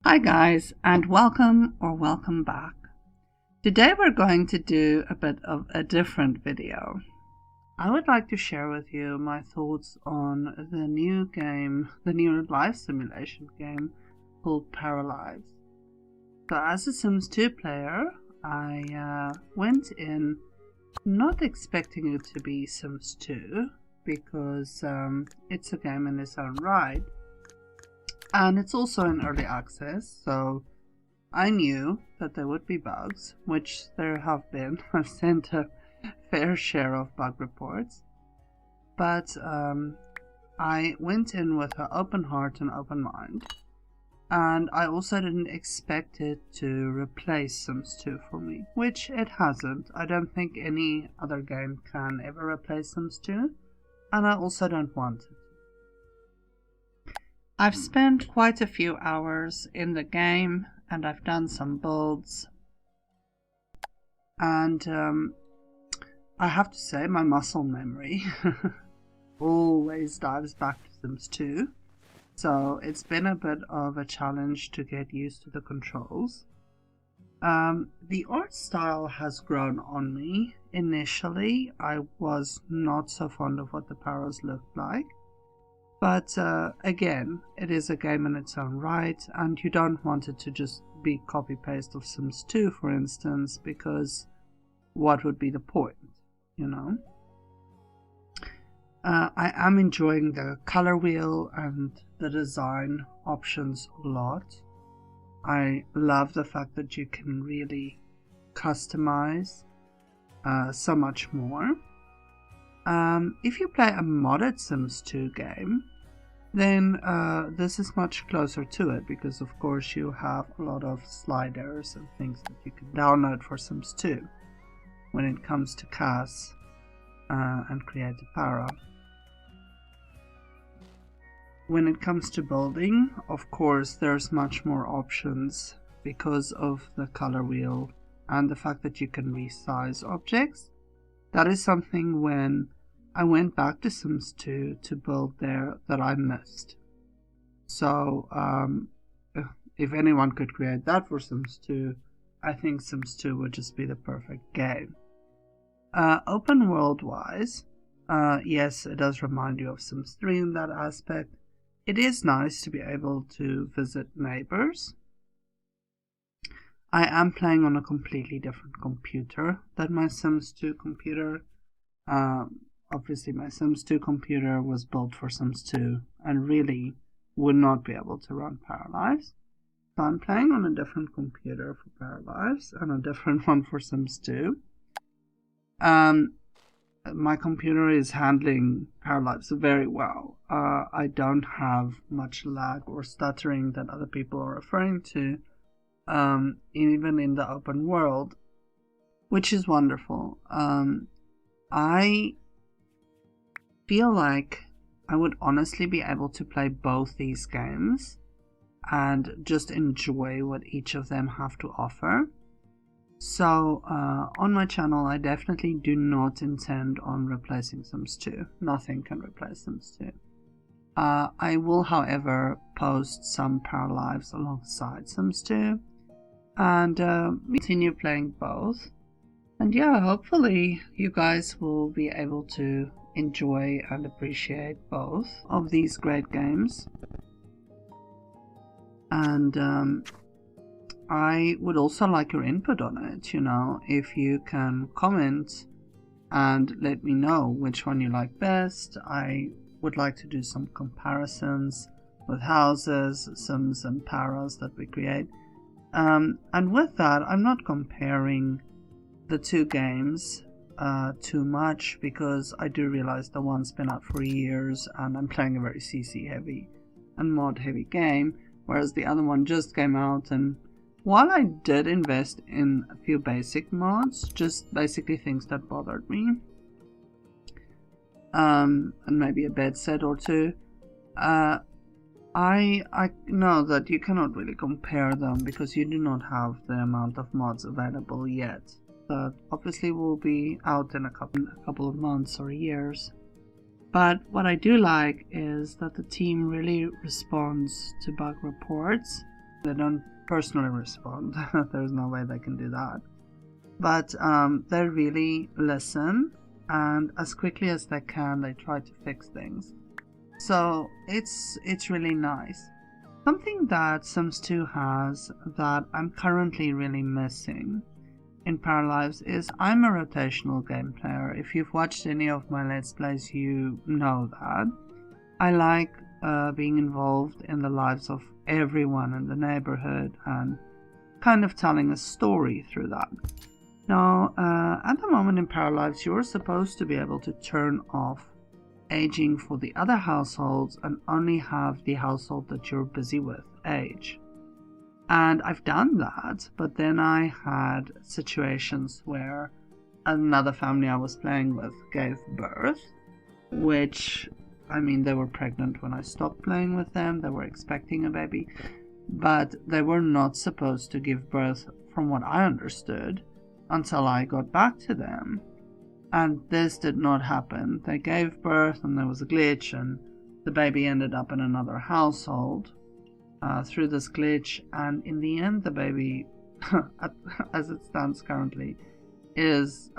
Hi guys, and welcome back. Today we're going to do a bit of a different video. I would like to share with you my thoughts on the new life simulation game called Paralives. So as a Sims 2 player, I went in not expecting it to be Sims 2 because it's a game in its own right. And it's also in early access, so I knew that there would be bugs, which there have been. I've sent a fair share of bug reports. But I went in with an open heart and open mind. And I also didn't expect it to replace Sims 2 for me, which it hasn't. I don't think any other game can ever replace Sims 2, and I also don't want it. I've spent quite a few hours in the game and I've done some builds, and I have to say my muscle memory always dives back to Sims 2, so it's been a bit of a challenge to get used to the controls. The art style has grown on me. Initially I was not so fond of what the paras looked like. But again, it is a game in its own right, and you don't want it to just be copy-paste of Sims 2, for instance, because what would be the point, you know? I am enjoying the color wheel and the design options a lot. I love the fact that you can really customize so much more. If you play a modded Sims 2 game, then this is much closer to it, because of course you have a lot of sliders and things that you can download for Sims 2 when it comes to cast and create a para. When it comes to building, of course there's much more options because of the color wheel and the fact that you can resize objects. That is something when I went back to Sims 2 to build there that I missed. So if anyone could create that for Sims 2, I think Sims 2 would just be the perfect game. Open world wise, yes, it does remind you of Sims 3 in that aspect. It is nice to be able to visit neighbors. I am playing on a completely different computer than my Sims 2 computer. Obviously my Sims 2 computer was built for Sims 2 and really would not be able to run Paralives. So I'm playing on a different computer for Paralives and a different one for Sims 2. My computer is handling Paralives very well. I don't have much lag or stuttering that other people are referring to, even in the open world, which is wonderful. I feel like I would honestly be able to play both these games and just enjoy what each of them have to offer. So on my channel I definitely do not intend on replacing Sims 2. Nothing can replace Sims 2. I will however post some Paralives alongside Sims 2 and continue playing both. And yeah, hopefully you guys will be able to enjoy and appreciate both of these great games. And I would also like your input on it, you know, if you can comment and let me know which one you like best. I would like to do some comparisons with houses, Sims and paras that we create. And with that, I'm not comparing the two games too much, because I do realize the one's been out for years and I'm playing a very CC heavy and mod heavy game, whereas the other one just came out. And while I did invest in a few basic mods, just basically things that bothered me, and maybe a bed set or two, I know that you cannot really compare them because you do not have the amount of mods available yet. That obviously will be out in a couple of months or years. But what I do like is that the team really responds to bug reports They don't personally respond. There's no way they can do that. But they really listen, and as quickly as they can, they try to fix things. So it's really nice. Something that Sims 2 has that I'm currently really missing in Paralives is I'm a rotational game player. If you've watched any of my Let's Plays, you know that. I like being involved in the lives of everyone in the neighborhood and kind of telling a story through that. Now, at the moment in Paralives, you're supposed to be able to turn off aging for the other households and only have the household that you're busy with age. And I've done that, but then I had situations where another family I was playing with gave birth, which, I mean, they were pregnant when I stopped playing with them, they were expecting a baby, but they were not supposed to give birth, from what I understood, until I got back to them. And this did not happen. They gave birth and there was a glitch, and the baby ended up in another household through this glitch. And in the end, the baby, as it stands currently, is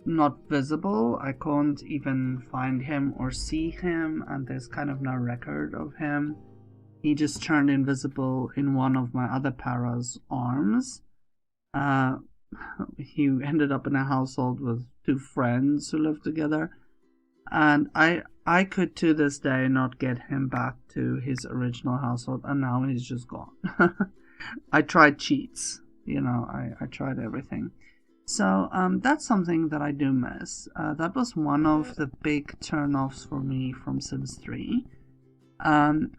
not visible. I can't even find him or see him, and there's kind of no record of him. He just turned invisible in one of my other para's arms. He ended up in a household with two friends who lived together, and I could to this day not get him back to his original household, and now he's just gone. I tried cheats, you know, I tried everything. So that's something that I do miss. That was one of the big turn-offs for me from Sims 3,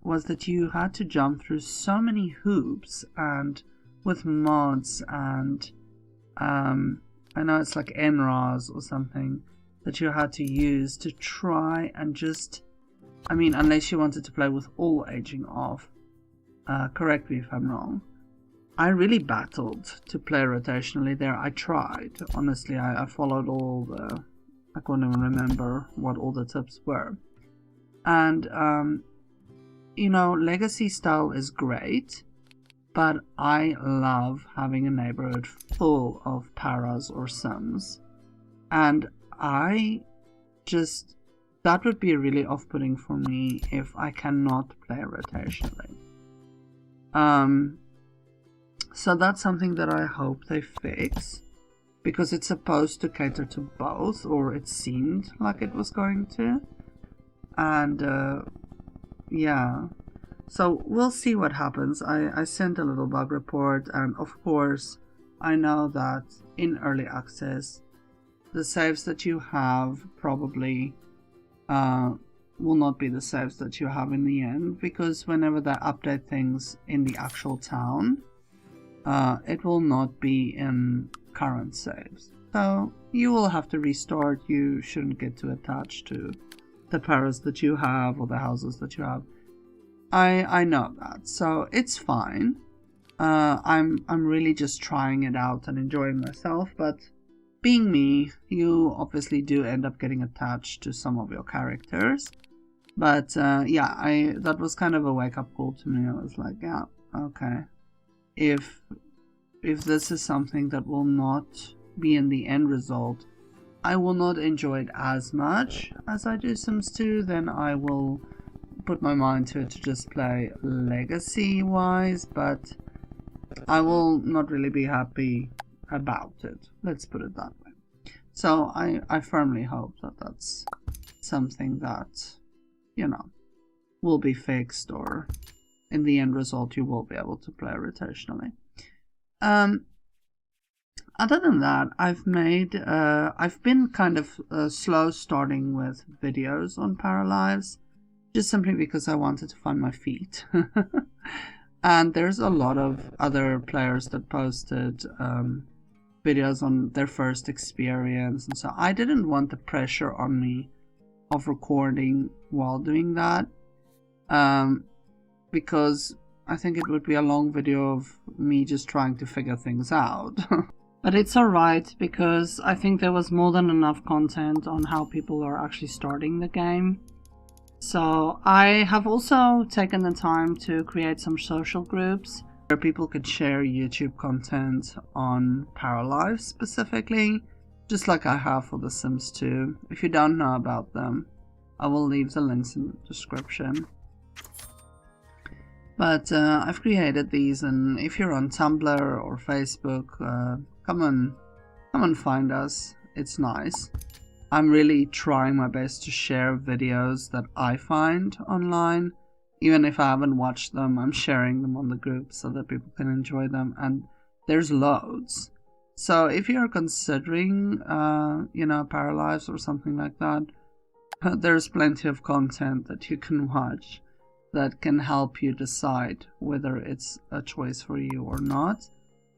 was that you had to jump through so many hoops, and with mods and I know it's like NRAS or something that you had to use to try and just, I mean, unless you wanted to play with all aging off, correct me if I'm wrong. I really battled to play rotationally there. I tried, honestly. I followed all the, I can't even remember what all the tips were. And you know, legacy style is great, but I love having a neighborhood full of paras or sims. And I just, that would be really off-putting for me if I cannot play rotationally. So that's something that I hope they fix, because it's supposed to cater to both, or it seemed like it was going to. And yeah. So we'll see what happens. I sent a little bug report, and of course I know that in early access the saves that you have probably will not be the saves that you have in the end, because whenever they update things in the actual town, it will not be in current saves. So you will have to restart. You shouldn't get too attached to the paras that you have or the houses that you have. I know that, so it's fine. I'm really just trying it out and enjoying myself, but being me, you obviously do end up getting attached to some of your characters. But yeah, that was kind of a wake-up call to me. I was like, yeah, okay. If this is something that will not be in the end result, I will not enjoy it as much as I do Sims 2, then I will put my mind to it to just play legacy wise, but I will not really be happy about it, let's put it that way. So I firmly hope that that's something that, you know, will be fixed, or in the end result you will be able to play rotationally. Other than that, I've been kind of slow starting with videos on Paralives, just simply because I wanted to find my feet. And there's a lot of other players that posted videos on their first experience, and so I didn't want the pressure on me of recording while doing that, because I think it would be a long video of me just trying to figure things out. But it's alright, because I think there was more than enough content on how people are actually starting the game. So I have also taken the time to create some social groups where people could share YouTube content on Paralives specifically, just like I have for The Sims 2. If you don't know about them, I will leave the links in the description. But I've created these, and if you're on Tumblr or Facebook, come and find us. It's nice. I'm really trying my best to share videos that I find online. Even if I haven't watched them, I'm sharing them on the group so that people can enjoy them, and there's loads. So if you're considering, Paralives or something like that, there's plenty of content that you can watch that can help you decide whether it's a choice for you or not.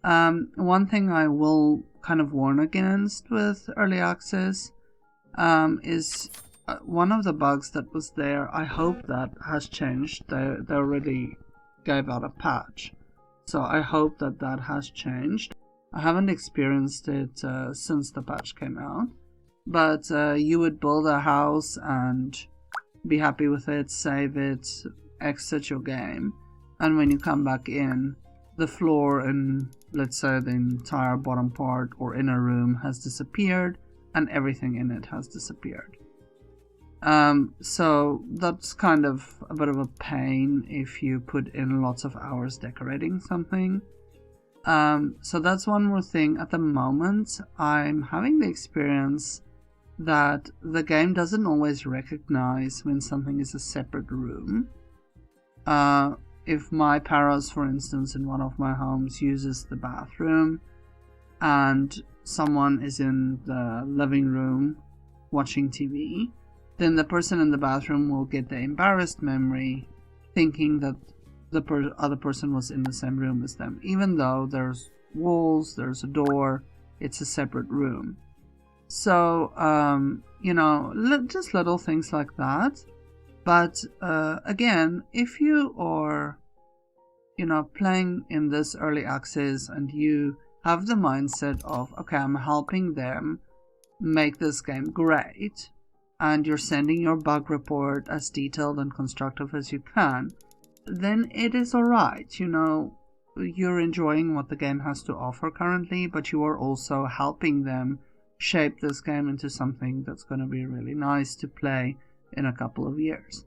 One thing I will kind of warn against with early access is one of the bugs that was there. I hope that has changed. They already gave out a patch, so I hope that that has changed. I haven't experienced it since the patch came out, but you would build a house and be happy with it, save it, exit your game, and when you come back in, the floor in, let's say, the entire bottom part or inner room has disappeared, and everything in it has disappeared. So that's kind of a bit of a pain if you put in lots of hours decorating something. So that's one more thing. At the moment, I'm having the experience that the game doesn't always recognize when something is a separate room. If my Paras, for instance, in one of my homes uses the bathroom and someone is in the living room watching TV, then the person in the bathroom will get the embarrassed memory thinking that the other person was in the same room as them, even though there's walls, there's a door, it's a separate room. So, just little things like that. But again, if you are, playing in this early access and you have the mindset of, okay, I'm helping them make this game great, and you're sending your bug report as detailed and constructive as you can, then it is alright. You're enjoying what the game has to offer currently, but you are also helping them shape this game into something that's going to be really nice to play in a couple of years.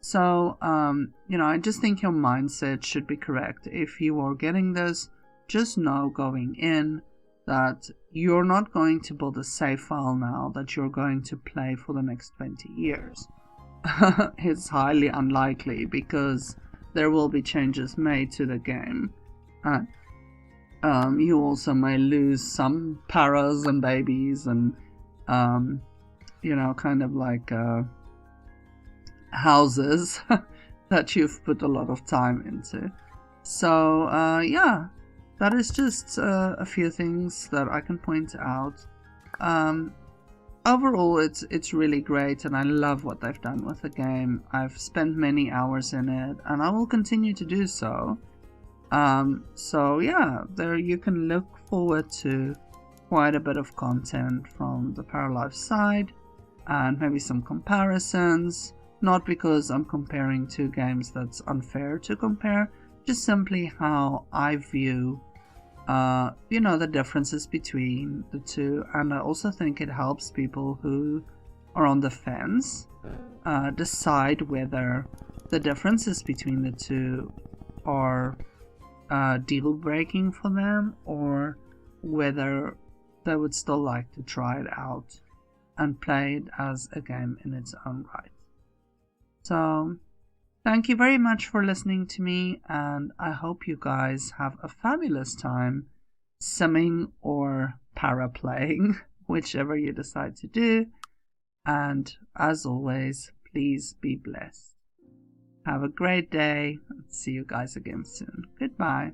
So, I just think your mindset should be correct. If you are getting this, just know going in that you're not going to build a save file now that you're going to play for the next 20 years. It's highly unlikely because there will be changes made to the game. You also may lose some paras and babies and, kind of like houses that you've put a lot of time into. So, that is just a few things that I can point out. Overall, it's really great, and I love what they've done with the game. I've spent many hours in it, and I will continue to do so. There you can look forward to quite a bit of content from the Paralives side, and maybe some comparisons. Not because I'm comparing two games that's unfair to compare, just simply how I view the differences between the two. And I also think it helps people who are on the fence decide whether the differences between the two are deal breaking for them, or whether they would still like to try it out and play it as a game in its own right. So, thank you very much for listening to me, and I hope you guys have a fabulous time simming or paraplaying, whichever you decide to do. And as always, please be blessed. Have a great day, and see you guys again soon. Goodbye.